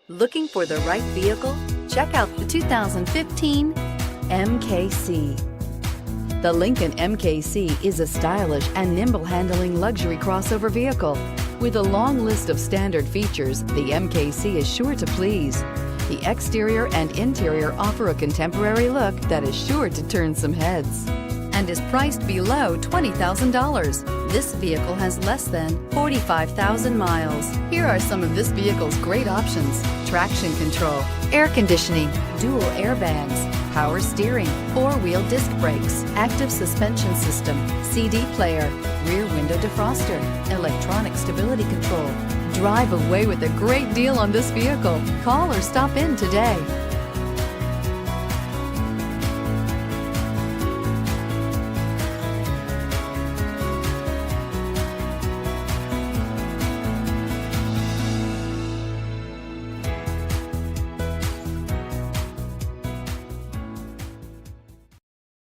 Looking for the right vehicle? Check out the 2015 MKC. The Lincoln MKC is a stylish and nimble-handling luxury crossover vehicle. With a long list of standard features, the MKC is sure to please. The exterior and interior offer a contemporary look that is sure to turn some heads and is priced below $20,000. This vehicle has less than 45,000 miles. Here are some of this vehicle's great options: traction control, air conditioning, dual airbags, power steering, four-wheel disc brakes, active suspension system, CD player, rear window defroster, electronic stability control. Drive away with a great deal on this vehicle. Call or stop in today.